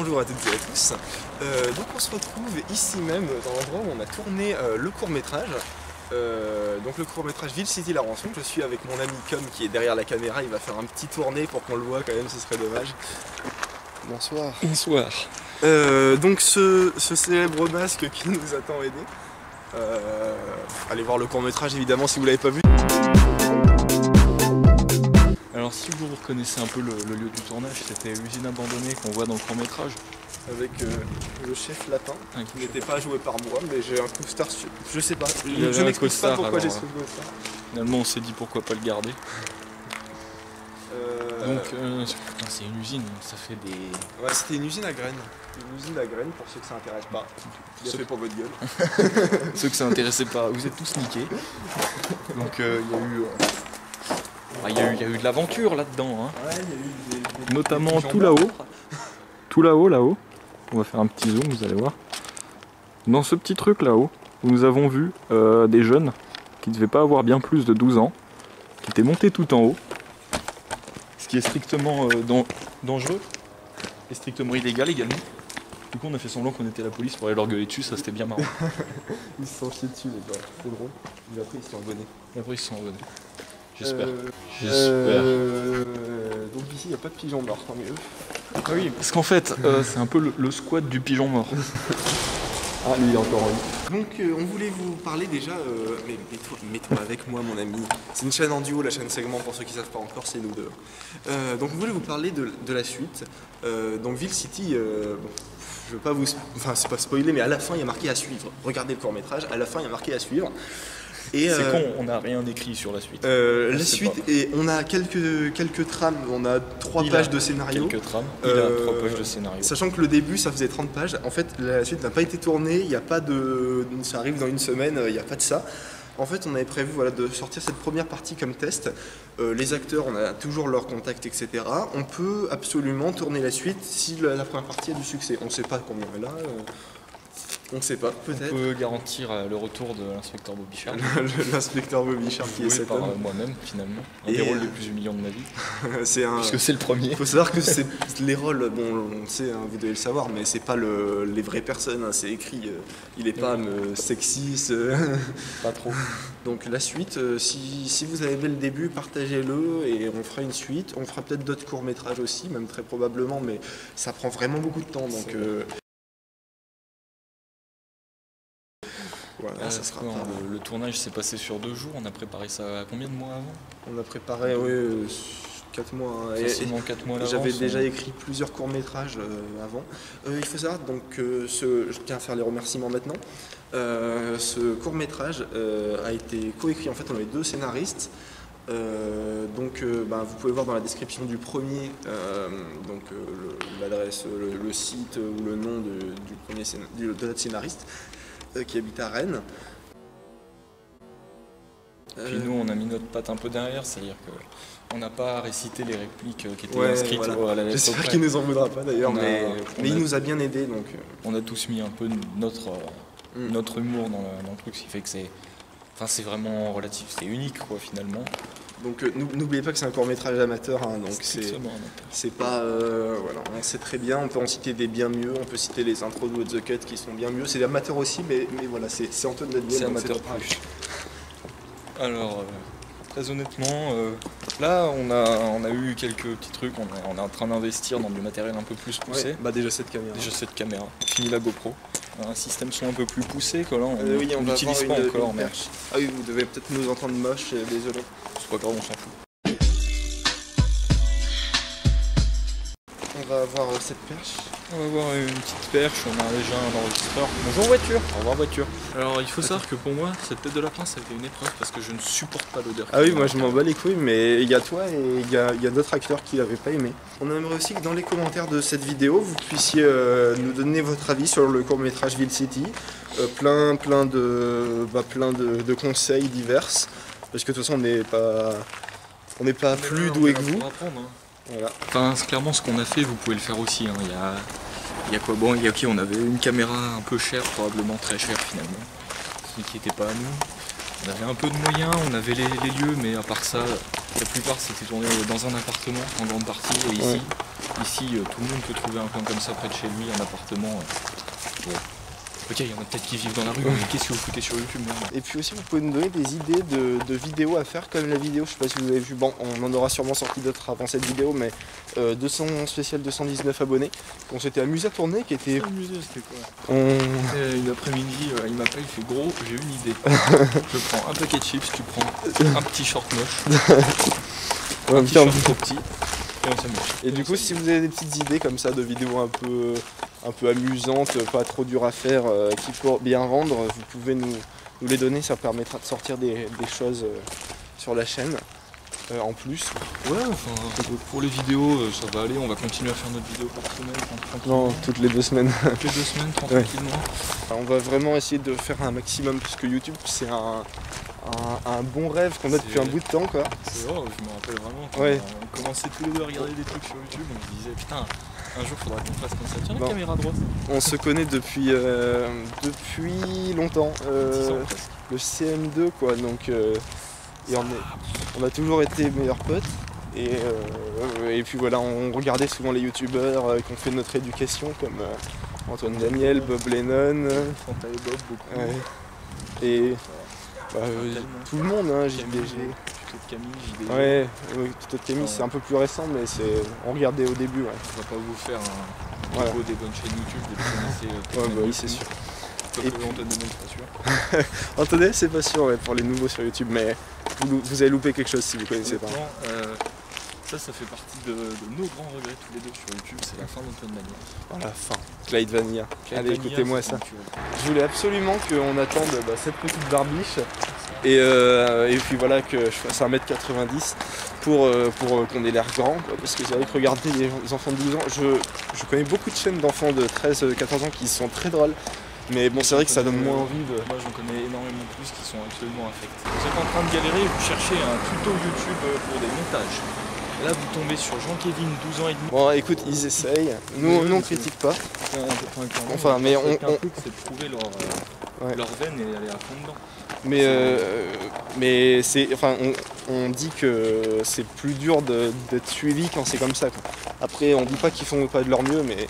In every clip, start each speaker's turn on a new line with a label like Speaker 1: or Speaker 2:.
Speaker 1: Bonjour à toutes et à tous. Donc on se retrouve ici même dans l'endroit où on a tourné le court-métrage. Donc le court-métrage Ville City La Rançon. Je suis avec mon ami Com qui est derrière la caméra. Il va faire un petit tourné pour qu'on le voit quand même, ce serait dommage. Bonsoir.
Speaker 2: Bonsoir.
Speaker 1: Donc ce célèbre masque qui nous a tant aidé. Allez voir le court-métrage évidemment si vous l'avez pas vu.
Speaker 2: Alors si vous reconnaissez un peu le lieu du tournage, c'était l'usine abandonnée qu'on voit dans le court-métrage.
Speaker 1: Avec le chef Lapin, qui n'était pas joué par moi, mais j'ai un costard, je sais pas, je n'explique pas pourquoi j'ai ce costard.
Speaker 2: Finalement on s'est dit pourquoi pas le garder. Donc c'est une usine, ça fait des...
Speaker 1: Ouais, c'était une usine à graines. Une usine à graines pour ceux que ça intéresse pas. Bien fait pour votre gueule.
Speaker 2: Ceux que ça intéressait pas, vous êtes tous niqués. Donc il y a eu de l'aventure là-dedans. Hein.
Speaker 1: Ouais, il y a eu des
Speaker 2: notamment tout là-haut. Tout là-haut, là-haut. On va faire un petit zoom, vous allez voir. Dans ce petit truc là-haut, nous avons vu des jeunes qui ne devaient pas avoir bien plus de 12 ans, qui étaient montés tout en haut. Ce qui est strictement dangereux et strictement illégal également. Du coup on a fait semblant qu'on était la police pour aller leur gueuler dessus, ça c'était bien marrant.
Speaker 1: Ils se sont chiés dessus les gars, c'est drôle. Et après ils se sont abonnés.
Speaker 2: J'espère.
Speaker 1: Donc ici il n'y a pas de pigeon mort, tant mieux.
Speaker 2: Ah oui, parce qu'en fait c'est un peu le squat du pigeon mort.
Speaker 1: Ah lui il est encore en vie. Donc on voulait vous parler déjà, mais mets-toi avec moi mon ami. C'est une chaîne en duo, la chaîne Segment, pour ceux qui ne savent pas encore, c'est nous deux. Donc on voulait vous parler de la suite. Donc Ville City, je veux pas vous... Enfin c'est pas spoiler, mais à la fin il y a marqué à suivre. Regardez le court-métrage, à la fin il y a marqué à suivre.
Speaker 2: C'est con, on n'a rien écrit sur la suite.
Speaker 1: La suite, et on a quelques trames, on a 3 pages de scénario.
Speaker 2: Quelques trames, il a 3 pages de scénario.
Speaker 1: Sachant que le début ça faisait 30 pages, en fait la suite n'a pas été tournée, il n'y a pas de... Ça arrive dans une semaine, il n'y a pas de ça. En fait on avait prévu de sortir cette première partie comme test. Les acteurs, on a toujours leur contact, etc. On peut absolument tourner la suite si la première partie a du succès. On ne sait pas combien elle a. On ne sait pas, peut-être.
Speaker 2: On peut garantir le retour de l'inspecteur Bobichard.
Speaker 1: L'inspecteur Bobichard qui est cet homme.
Speaker 2: Moi-même, finalement. Un des rôles les plus humiliants de ma vie. Puisque c'est le premier.
Speaker 1: Il faut savoir que les rôles, bon, on le sait, hein, vous devez le savoir, mais c'est pas les vraies personnes, hein, c'est écrit. Il n'est pas sexiste.
Speaker 2: Pas trop.
Speaker 1: Donc la suite, si vous avez aimé le début, partagez-le et on fera une suite. On fera peut-être d'autres courts-métrages aussi, même très probablement, mais ça prend vraiment beaucoup de temps. Donc, voilà, ça sera pas...
Speaker 2: Le tournage s'est passé sur 2 jours, on a préparé ça combien de mois avant?
Speaker 1: On a préparé 4 mois.
Speaker 2: Facilement 4 mois à l'avance.
Speaker 1: J'avais déjà écrit plusieurs courts-métrages avant. Il faut savoir, donc, je tiens à faire les remerciements maintenant. Ce court-métrage a été coécrit, en fait on est 2 scénaristes. Vous pouvez voir dans la description du premier l'adresse, le site ou le nom de notre scénariste qui habite à Rennes.
Speaker 2: Puis nous on a mis notre patte un peu derrière, c'est-à-dire qu'on n'a pas récité les répliques qui étaient inscrites à la lettre.
Speaker 1: J'espère qu'il nous en voudra pas d'ailleurs, mais il nous a bien aidé. Donc.
Speaker 2: On a tous mis un peu notre humour dans le truc, ce qui fait que c'est vraiment relatif, c'est unique quoi finalement.
Speaker 1: Donc n'oubliez pas que c'est un court-métrage amateur, hein, donc c'est pas... voilà, on sait très bien, on peut en citer des bien mieux, on peut citer les intros de What the Cut qui sont bien mieux, c'est amateur aussi, mais voilà, c'est Antoine Daniel.
Speaker 2: C'est amateur plus. Alors, très honnêtement, là on a eu quelques petits trucs, on est en train d'investir dans du matériel un peu plus poussé.
Speaker 1: Ouais, déjà cette caméra.
Speaker 2: Fini la GoPro. Un système son un peu plus poussé que là on n'utilise pas encore. Mais...
Speaker 1: Ah oui, vous devez peut-être nous entendre moche, désolé.
Speaker 2: C'est pas grave, on s'en fout.
Speaker 1: On va avoir cette perche.
Speaker 2: On va avoir une petite perche, on a déjà un enregistreur. Bonjour voiture. Au revoir voiture. Alors il faut savoir que pour moi, cette tête de lapin ça a été une épreuve parce que je ne supporte pas l'odeur.
Speaker 1: Ah oui, moi je m'en bats les couilles, mais il y a toi et il y a d'autres acteurs qui l'avaient pas aimé. On aimerait aussi que dans les commentaires de cette vidéo, vous puissiez nous donner votre avis sur le court-métrage Ville City. Plein de conseils divers. Parce que de toute façon on n'est pas plus doué que vous.
Speaker 2: Voilà. Enfin, clairement, ce qu'on a fait, vous pouvez le faire aussi. Hein. Il y a quoi? Bon, on avait une caméra un peu chère, probablement très chère finalement, qui n'était pas à nous. On avait un peu de moyens, on avait les lieux, mais à part ça, la plupart c'était tourné dans un appartement en grande partie, et ici. Ici, tout le monde peut trouver un coin comme ça près de chez lui, un appartement. Ouais. Ok, il y en a peut-être qui vivent dans la rue, mais qu'est-ce que vous foutez sur YouTube même?
Speaker 1: Et puis aussi, vous pouvez nous donner des idées de vidéos à faire, comme la vidéo, je sais pas si vous avez vu, bon, on en aura sûrement sorti d'autres avant cette vidéo, mais 200 spécial 219 abonnés. On s'était amusé à tourner, qui était...
Speaker 2: Amusé, c'était quoi? Une après-midi, il m'appelle, il fait gros, j'ai une idée. Je prends un paquet de chips, tu prends un petit short moche, un petit short trop petit, et on s'amuse.
Speaker 1: Et du coup, si vous avez des petites idées comme ça, de vidéos un peu amusantes, pas trop dures à faire, qui pourraient bien rendre, vous pouvez nous les donner, ça permettra de sortir des choses sur la chaîne en plus.
Speaker 2: Ouais, enfin, pour les vidéos, ça va aller, on va continuer à faire notre vidéo par semaine.
Speaker 1: Non, toutes les 2 semaines.
Speaker 2: Toutes les 2 semaines, tranquillement.
Speaker 1: Ouais. On va vraiment essayer de faire un maximum, parce que YouTube, c'est un bon rêve qu'on a depuis un bout de temps, quoi.
Speaker 2: C'est vrai, je me rappelle vraiment quand on commençait tous les deux à regarder des trucs sur YouTube, on se disait putain, un jour faudra qu'on fasse comme ça. Tiens, la caméra droite.
Speaker 1: On se connaît depuis longtemps,
Speaker 2: 10 ans presque.
Speaker 1: Le CM2 quoi, donc et on a toujours été meilleurs potes. Et puis voilà, on regardait souvent les youtubeurs qui ont fait notre éducation, comme Antoine Daniel, Bob Lennon.
Speaker 2: Fanta et Bob, beaucoup.
Speaker 1: Ouais. Et tout le monde, hein, JDG.
Speaker 2: Tuto de Camille, JDG.
Speaker 1: Ouais, Tuto de Camille, c'est un peu plus récent, mais on regardait au début. Ouais.
Speaker 2: On va pas vous faire un vidéo des bonnes chaînes YouTube, des connaissez.
Speaker 1: Ouais, oui, c'est sûr.
Speaker 2: Et puis Antoine Daniel, c'est pas sûr.
Speaker 1: Antoine, c'est pas sûr pour les nouveaux sur YouTube, mais vous avez loupé quelque chose si vous connaissez pas.
Speaker 2: Ça fait partie de nos grands regrets tous les deux sur YouTube, c'est la fin d'Antoine Daniel.
Speaker 1: La fin. Clyde Vanilla. Allez, écoutez-moi ça. Je voulais absolument qu'on attende cette petite barbiche et puis voilà que je fasse 1m90 pour qu'on ait l'air grand, quoi, parce que c'est vrai que regarder les enfants de 12 ans, je connais beaucoup de chaînes d'enfants de 13-14 ans qui sont très drôles. Mais bon, c'est vrai que ça donne moins envie de...
Speaker 2: Moi j'en connais énormément plus qui sont absolument infects. Vous êtes en train de galérer, vous cherchez un tuto YouTube pour des montages. Là vous tombez sur Jean-Kévin, 12 ans et demi.
Speaker 1: Bon écoute, ils essayent, nous on critique pas. Enfin mais
Speaker 2: un truc c'est de trouver leur veine et aller à fond dedans.
Speaker 1: Mais c'est, enfin, on dit que c'est plus dur d'être suivi quand c'est comme ça, quoi. Après on dit pas qu'ils font pas de leur mieux, mais...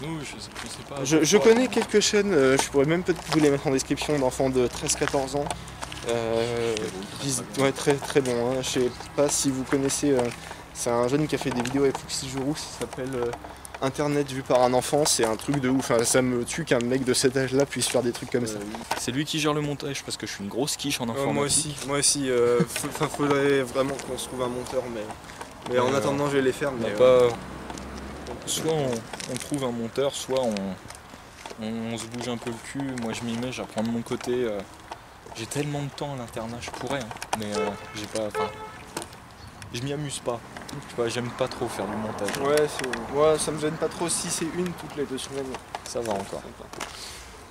Speaker 2: Oui, je sais pas.
Speaker 1: Je connais quelques chaînes, je pourrais même peut-être vous les mettre en description, d'enfants de 13-14 ans. Ouais, très très bon, hein. Je sais pas si vous connaissez, c'est un jeune qui a fait des vidéos avec Foxy Jourou, ça s'appelle Internet vu par un enfant, c'est un truc de ouf, enfin, ça me tue qu'un mec de cet âge là puisse faire des trucs comme ça.
Speaker 2: C'est lui qui gère le montage parce que je suis une grosse quiche en informatique.
Speaker 1: Moi aussi, faudrait vraiment qu'on se trouve un monteur, mais en attendant je vais les faire. Mais
Speaker 2: soit on trouve un monteur, soit on se bouge un peu le cul, moi je m'y mets, j'apprends de mon côté. J'ai tellement de temps à l'internat, je pourrais, hein, mais j'ai pas. Je m'y amuse pas. Tu vois, j'aime pas trop faire du montage.
Speaker 1: Ouais, ça me gêne pas trop si c'est une toutes les 2 semaines.
Speaker 2: Ça va encore.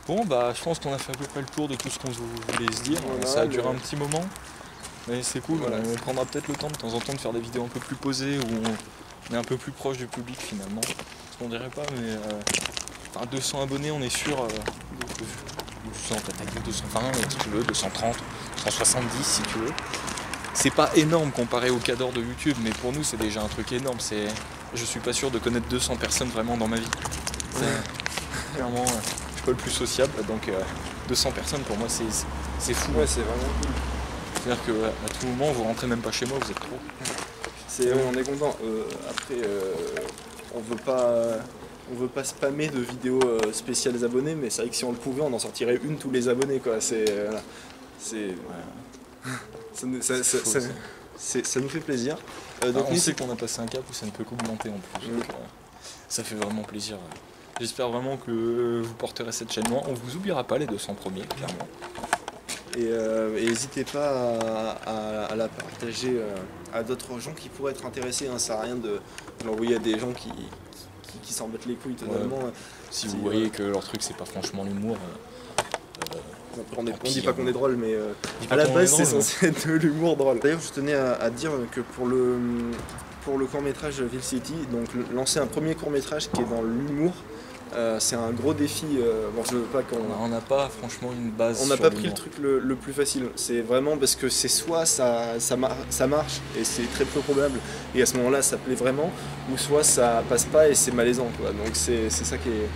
Speaker 2: Bon bah je pense qu'on a fait à peu près le tour de tout ce qu'on voulait se dire. Voilà, ça a duré un petit moment. Mais c'est cool, voilà. On prendra peut-être le temps de temps en temps de faire des vidéos un peu plus posées où on est un peu plus proche du public finalement. Ce qu'on dirait pas, mais 200 abonnés, on est sûr. 200, peut-être 220 si tu veux, 230, 170 si tu veux. C'est pas énorme comparé au cadre de YouTube, mais pour nous c'est déjà un truc énorme. Je suis pas sûr de connaître 200 personnes vraiment dans ma vie. Clairement, je suis pas le plus sociable, donc 200 personnes pour moi c'est fou.
Speaker 1: Ouais, c'est vraiment cool.
Speaker 2: C'est-à-dire qu'à tout moment vous rentrez même pas chez moi, vous êtes trop.
Speaker 1: On est content. Après, on veut pas spammer de vidéos spéciales abonnés, mais c'est vrai que si on le pouvait, on en sortirait une tous les abonnés, quoi. Ça nous fait plaisir.
Speaker 2: Donc on sait qu'on a passé un cap où ça ne peut qu'augmenter en plus. Donc, ça fait vraiment plaisir. J'espère vraiment que vous porterez cette chaîne loin. On vous oubliera pas les 200 premiers, clairement.
Speaker 1: Et n'hésitez pas à la partager à d'autres gens qui pourraient être intéressés, hein. Ça sert à rien de l'envoyer à des gens qui s'en battent les couilles totalement. Ouais.
Speaker 2: Si vous voyez que leur truc c'est pas franchement l'humour.
Speaker 1: On dit pas qu'on est drôle, mais à la base c'est censé être de l'humour drôle. D'ailleurs je tenais à dire que pour le court-métrage Ville City, donc lancer un premier court-métrage qui est dans l'humour, C'est un gros défi. Bon, je veux pas qu'on...
Speaker 2: On n'a pas franchement une base.
Speaker 1: On n'a pas pris le truc le plus facile. C'est vraiment parce que c'est soit ça marche et c'est très peu probable et à ce moment-là ça plaît vraiment, ou soit ça passe pas et c'est malaisant, quoi. Donc c'est ça qui est...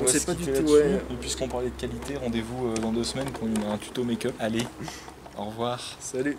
Speaker 1: On sait pas du tout.
Speaker 2: Et puisqu'on parlait de qualité, rendez-vous dans 2 semaines pour un tuto make-up. Allez, au revoir.
Speaker 1: Salut.